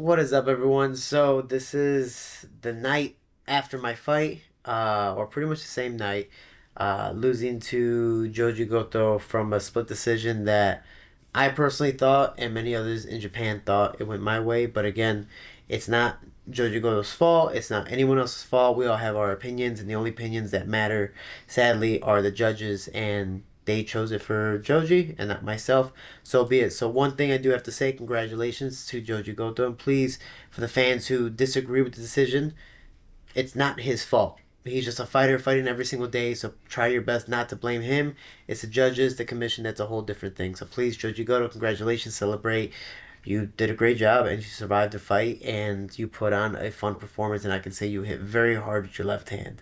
What is up, everyone? So this is the night after my fight, or pretty much the same night, losing to Joji Goto from a split decision that I personally thought, and many others in Japan thought it went my way. But again, it's not Joji Goto's fault. It's not anyone else's fault. We all have our opinions, and the only opinions that matter, sadly, are the judges, and they chose it for Joji and not myself. So be it. So one thing I do have to say, congratulations to Joji Goto, and please, for the fans who disagree with the decision, it's not his fault. He's just a fighter fighting every single day, so try your best not to blame him. It's the judges, the commission, that's a whole different thing. So please, Joji Goto, congratulations, celebrate. You did a great job and you survived the fight and you put on a fun performance, and I can say you hit very hard with your left hand.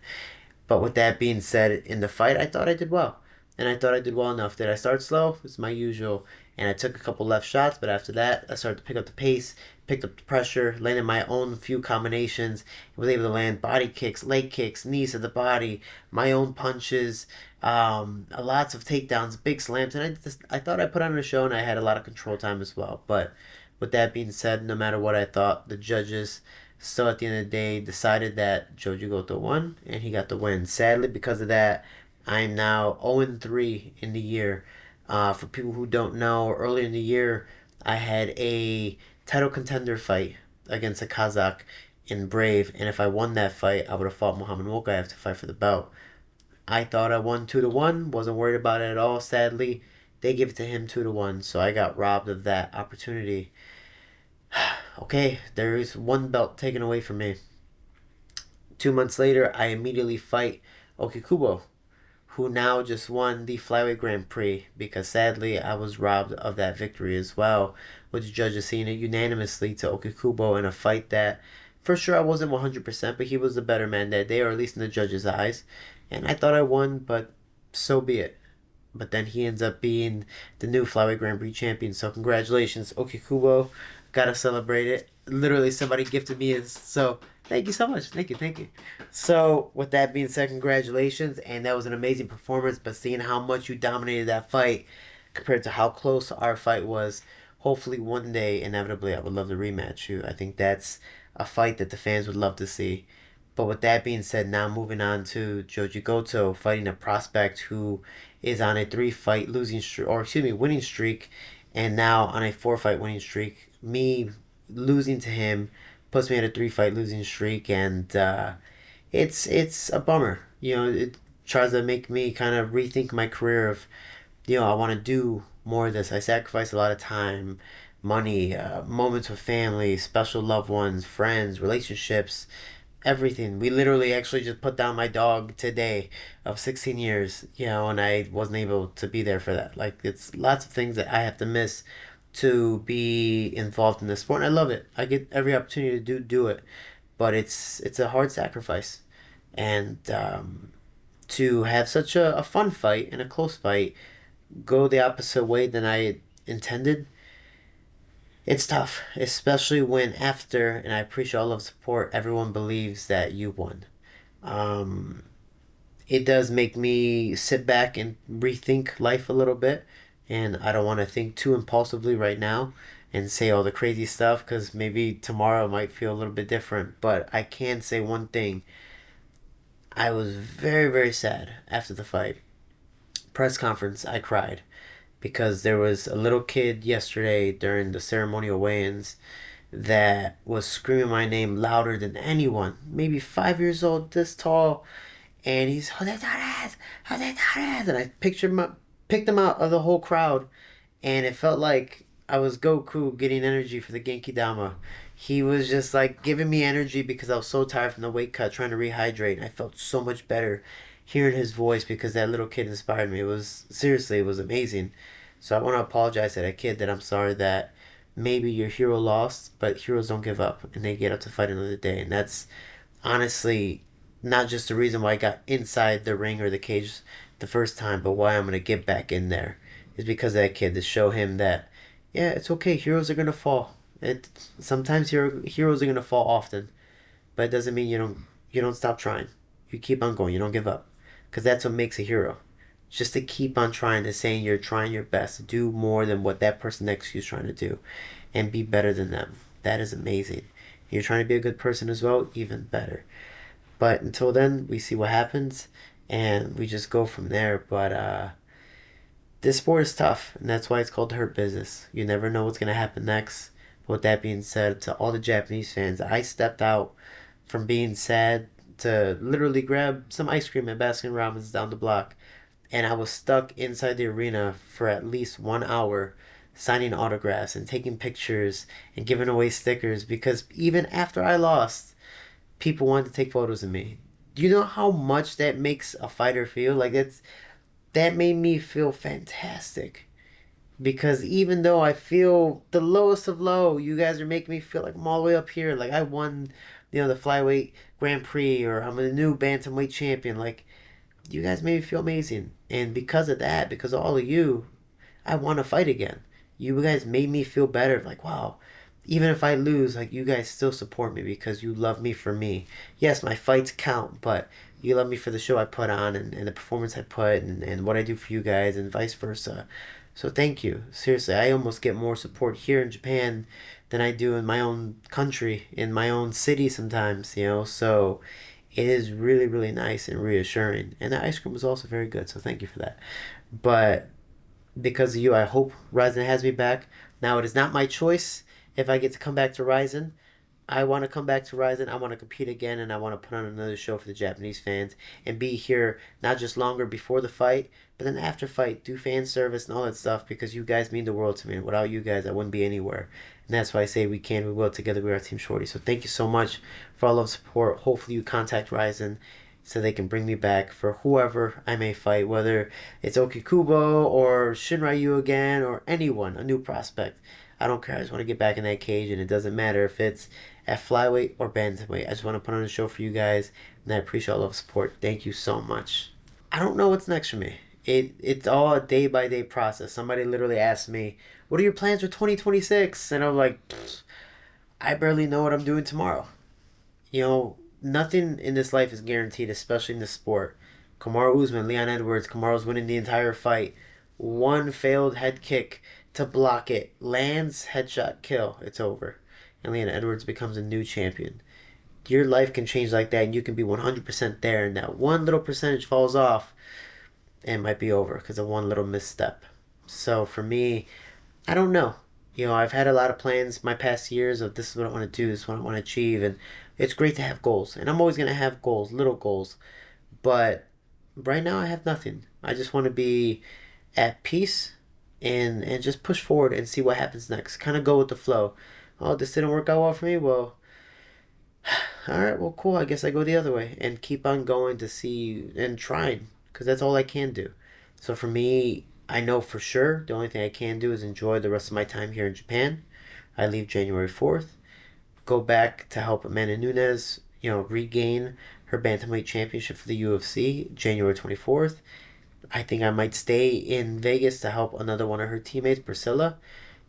But with that being said, in the fight, I thought I did well. And I thought I did well enough. Did I start slow? It's my usual. And I took a couple left shots, but after that, I started to pick up the pace, picked up the pressure, landed my own few combinations, and was able to land body kicks, leg kicks, knees to the body, my own punches, lots of takedowns, big slams. And I thought I put on a show, and I had a lot of control time as well. But with that being said, no matter what I thought, the judges still at the end of the day decided that Joji Goto won, and he got the win. Sadly, because of that, I'm now 0-3 in the year. For people who don't know, earlier in the year, I had a title contender fight against a Kazakh in Brave, and if I won that fight, I would have fought Muhammad Mokaev to fight for the belt. I thought I won 2-1, wasn't worried about it at all. Sadly, they give it to him 2-1, so I got robbed of that opportunity. Okay, there is one belt taken away from me. 2 months later, I immediately fight Okikubo, who now just won the Flyweight Grand Prix, because sadly I was robbed of that victory as well, with the judges seeing it unanimously to Okikubo in a fight that for sure I wasn't 100%, but he was the better man that day, or at least in the judges' eyes. And I thought I won, but so be it. But then he ends up being the new Flyweight Grand Prix champion, so congratulations, Okikubo. Gotta celebrate it. Literally, somebody gifted me his, so thank you so much. Thank you, thank you. So, with that being said, congratulations, and that was an amazing performance. But seeing how much you dominated that fight compared to how close our fight was, hopefully one day, inevitably, I would love to rematch you. I think that's a fight that the fans would love to see. But with that being said, now moving on to Joji Goto fighting a prospect who is on a three-fight losing streak, or excuse me, winning streak, and now on a four-fight winning streak. Me losing to him puts me at a three-fight losing streak, and it's a bummer. It tries to make me kind of rethink my career of, I want to do more of this. I sacrifice a lot of time, money, moments with family, special loved ones, friends, relationships, everything. We literally actually just put down my dog today of 16 years, and I wasn't able to be there for that. Like, it's lots of things that I have to miss to be involved in this sport. And I love it. I get every opportunity to do it, but it's a hard sacrifice. And to have such a fun fight and a close fight go the opposite way than I intended, it's tough, especially when after, and I appreciate all of the support, everyone believes that you won. Um, it does make me sit back and rethink life a little bit, and I don't want to think too impulsively right now and say all the crazy stuff, because maybe tomorrow might feel a little bit different. But I can say one thing: I was very, very sad after the fight. Press conference, I cried because there was a little kid yesterday during the ceremonial weigh-ins that was screaming my name louder than anyone. Maybe 5 years old, this tall, and he's Jose Torres, Jose Torres, and I picked him out of the whole crowd, and it felt like I was Goku getting energy for the Genki Dama. He was just like giving me energy because I was so tired from the weight cut, trying to rehydrate, and I felt so much better hearing his voice because that little kid inspired me. It was amazing. So I want to apologize to that kid, that I'm sorry that maybe your hero lost, but heroes don't give up and they get up to fight another day. And that's honestly not just the reason why I got inside the ring or the cage the first time, but why I'm going to get back in there is because of that kid, to show him that, yeah, it's okay. Heroes are going to fall. Sometimes heroes are going to fall often, but it doesn't mean you don't stop trying. You keep on going. You don't give up, because that's what makes a hero. Just to keep on trying, to saying you're trying your best to do more than what that person next to you is trying to do, and be better than them. that is amazing. You're trying to be a good person as well, even better. But until then, we see what happens, and we just go from there. But this sport is tough, and that's why it's called the Hurt Business. You never know what's gonna happen next. But with that being said, to all the Japanese fans, I stepped out from being sad to literally grab some ice cream at Baskin Robbins down the block, and I was stuck inside the arena for at least 1 hour signing autographs and taking pictures and giving away stickers because even after I lost, people wanted to take photos of me. Do you know how much that makes a fighter feel? Like that made me feel fantastic. Because even though I feel the lowest of low, you guys are making me feel like I'm all the way up here. Like I won, the flyweight Grand Prix, or I'm a new bantamweight champion. Like you guys made me feel amazing, and because of that, because of all of you, I want to fight again. You guys made me feel better. Like wow, even if I lose, like you guys still support me because you love me for me. Yes, my fights count, but you love me for the show I put on and the performance I put and what I do for you guys and vice versa. So thank you. Seriously, I almost get more support here in Japan than I do in my own country, in my own city sometimes. So it is really, really nice and reassuring. And the ice cream was also very good, so thank you for that. But because of you, I hope Ryzen has me back. Now, it is not my choice if I get to come back to Ryzen. I want to come back to Ryzen. I want to compete again, and I want to put on another show for the Japanese fans and be here not just longer before the fight, but then after fight, do fan service and all that stuff because you guys mean the world to me. Without you guys, I wouldn't be anywhere. And that's why I say we can, we will. Together we are Team Shorty. So thank you so much for all of the support. Hopefully you contact Ryzen so they can bring me back for whoever I may fight, whether it's Okikubo or Shinryu again or anyone, a new prospect. I don't care. I just want to get back in that cage, and it doesn't matter if it's at flyweight or bantamweight. I just want to put on a show for you guys, and I appreciate all of the support. Thank you so much. I don't know what's next for me. It's all a day by day process. Somebody literally asked me, "What are your plans for 2026?" And I'm like, I barely know what I'm doing tomorrow. Nothing in this life is guaranteed, especially in this sport. Kamaru Usman, Leon Edwards, Kamaru's winning the entire fight. One failed head kick to block it. Lands, headshot, kill. It's over. And Leon Edwards becomes a new champion. Your life can change like that, and you can be 100% there, and that one little percentage falls off, and it might be over because of one little misstep. So for me, I don't know. I've had a lot of plans my past years of this is what I want to do, this is what I want to achieve, and it's great to have goals. And I'm always going to have goals, little goals. But right now I have nothing. I just want to be at peace and just push forward and see what happens next. Kind of go with the flow. Oh, this didn't work out well for me? Well, all right, well, cool. I guess I go the other way and keep on going to see and trying because that's all I can do. So for me, I know for sure the only thing I can do is enjoy the rest of my time here in Japan. I leave January 4th, go back to help Amanda Nunes, regain her bantamweight championship for the UFC January 24th. I think I might stay in Vegas to help another one of her teammates, Priscilla,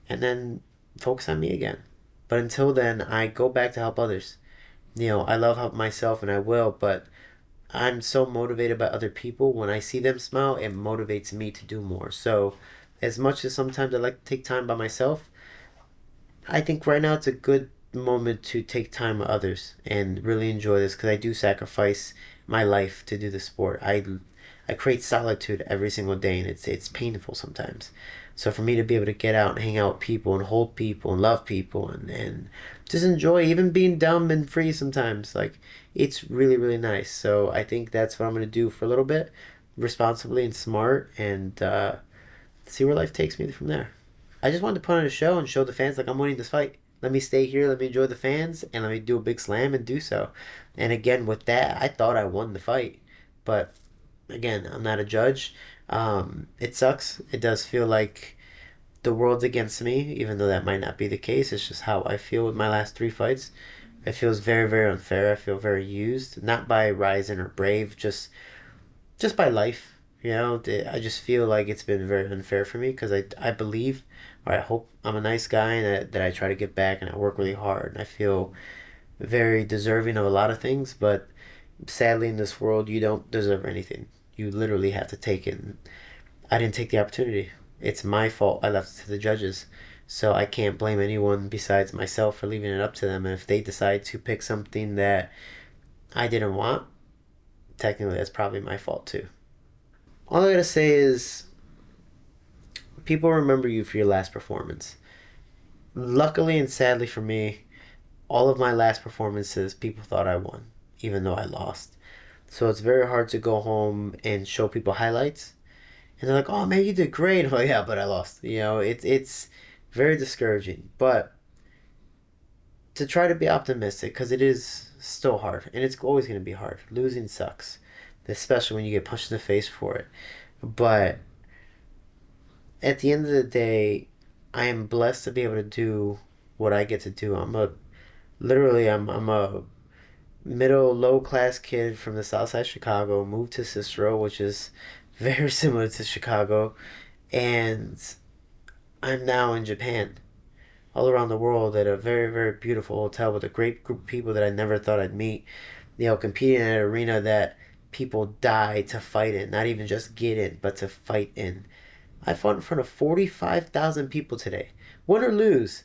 and then focus on me again. But until then, I go back to help others. I love helping myself and I will, but I'm so motivated by other people. When I see them smile, it motivates me to do more. So, as much as sometimes I like to take time by myself, I think right now it's a good moment to take time with others and really enjoy this because I do sacrifice my life to do the sport. I create solitude every single day, and it's painful sometimes. So for me to be able to get out and hang out with people and hold people and love people and just enjoy even being dumb and free sometimes, like it's really, really nice. So I think that's what I'm going to do for a little bit, responsibly and smart, and see where life takes me from there. I just wanted to put on a show and show the fans like I'm winning this fight. Let me stay here, let me enjoy the fans, and let me do a big slam and do so. And again, with that, I thought I won the fight. But again, I'm not a judge. It sucks. It does feel like the world's against me, even though that might not be the case. It's just how I feel with my last three fights. It feels very, very unfair. I feel very used, not by Ryzen or Brave, just by life. I just feel like it's been very unfair for me because I believe or I hope I'm a nice guy and that I try to give back and I work really hard and I feel very deserving of a lot of things, but sadly in this world you don't deserve anything. You literally have to take it. And I didn't take the opportunity. It's my fault. I left it to the judges. So I can't blame anyone besides myself for leaving it up to them. And if they decide to pick something that I didn't want, technically that's probably my fault too. All I gotta say is people remember you for your last performance. Luckily and sadly for me, all of my last performances, people thought I won, even though I lost. So it's very hard to go home and show people highlights. And they're like, oh man, you did great. I'm like, yeah, but I lost. It's very discouraging. But to try to be optimistic, because it is still hard, and it's always going to be hard. Losing sucks, especially when you get punched in the face for it. But at the end of the day, I am blessed to be able to do what I get to do. I'm a middle low class kid from the south side of Chicago, moved to Cicero, which is very similar to Chicago, and I'm now in Japan, all around the world at a very, very beautiful hotel with a great group of people that I never thought I'd meet. Competing in an arena that people die to fight in, not even just get in, but to fight in. I fought in front of 45,000 people today. Win or lose,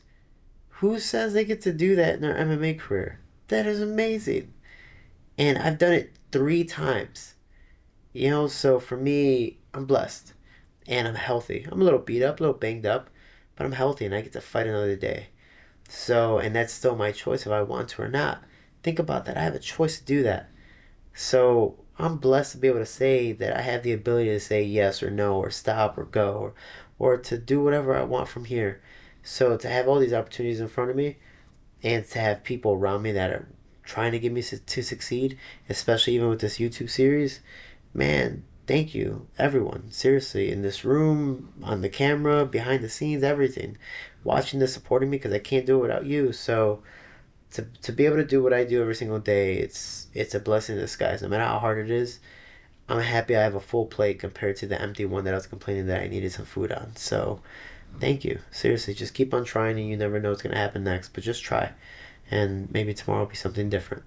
who says they get to do that in their MMA career? That is amazing. And I've done it 3 times. So for me, I'm blessed. And I'm healthy. I'm a little beat up, a little banged up, but I'm healthy and I get to fight another day. So, and that's still my choice if I want to or not. Think about that. I have a choice to do that. So I'm blessed to be able to say that I have the ability to say yes or no or stop or go or to do whatever I want from here. So to have all these opportunities in front of me and to have people around me that are trying to get me to succeed, especially even with this YouTube series, man, thank you, everyone. Seriously, in this room, on the camera, behind the scenes, everything. Watching this, supporting me, because I can't do it without you. So to be able to do what I do every single day, it's a blessing in disguise. No matter how hard it is, I'm happy I have a full plate compared to the empty one that I was complaining that I needed some food on. So thank you. Seriously, just keep on trying and you never know what's going to happen next, but just try. And maybe tomorrow will be something different.